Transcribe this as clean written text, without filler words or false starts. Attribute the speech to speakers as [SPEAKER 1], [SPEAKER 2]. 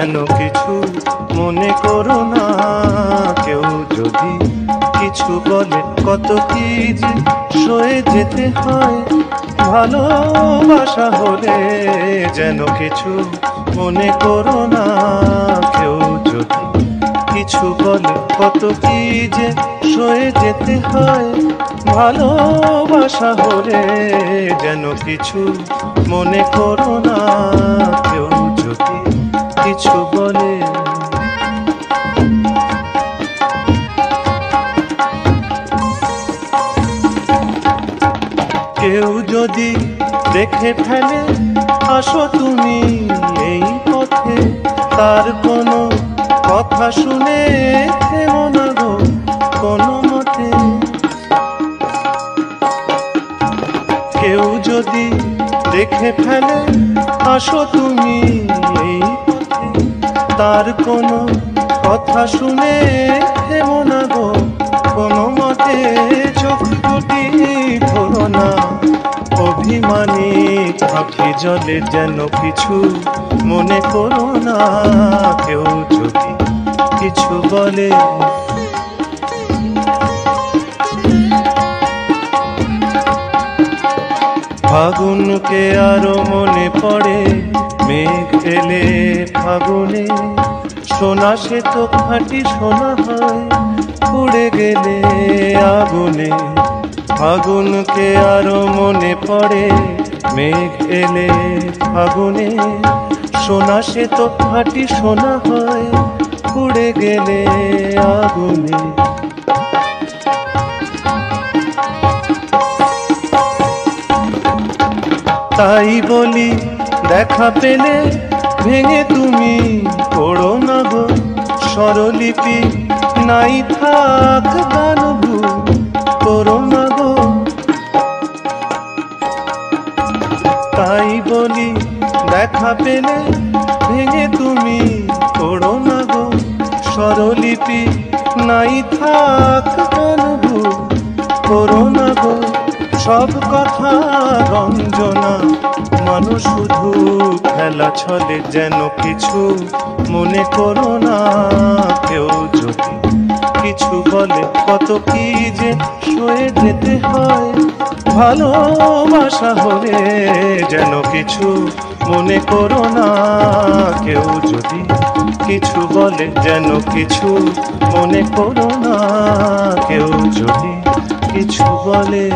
[SPEAKER 1] যেন কিছু মনে করো না। কেউ যদি কিছু বলে কত কি যে সয়ে যেতে হয়, ভালোবাসা হলে যেন কিছু মনে করো না। কেউ যদি কিছু বলে কত কি যে সয়ে যেতে হয়, ভালোবাসা হলে যেন কিছু মনে করো না। কেউ যদি কিছু বলে কেউ যদি দেখে ফেলে আসো তুমি এই পথে, তার কোনো কথা শুনে থেমো না গো কোনো মতে। কেউ যদি দেখে ফেলে আসো তুমি এই পথে, তার কোনো কথা শুনে থেমো না গো কোনো মতে। চোখ দুটি ধরো না অভিমানী আঁখি জলে, যেন কিছু মনে করো না। কেউ যদি কিছু বলে ফাগুনকে আরো মনে পড়ে, মেঘ এলে ফাগুনে সোনা সে তো খাঁটি সোনা হয় উড়ে গেলে আগুনে। ফাগুনকে আরো মনে পড়ে, মেঘ এলে ফাগুনে সোনা সে তো খাঁটি সোনা হয় উড়ে গেলে আগুনে। তাই বলি দেখা পেলে ভেঙে তুমি পড়ো না গো স্বরলিপি, নাই থাক গান ভুল করো না গো। তাই বলি দেখা পেলে ভেঙে তুমি পড়ো না গো স্বরলিপি, নাই থাক গান ভুল করো না গো। সব কথা রঞ্জনা মানুষ শুধু খেলা ছলে, যেন কিছু মনে করো না। কেউ যদি কিছু বলে কত কি যে সয়ে যেতে হয়, ভালোবাসা হলে যেন কিছু মনে করো না। কেউ যদি কিছু বলে যেন কিছু মনে করো না। কেউ যদি কিছু বলে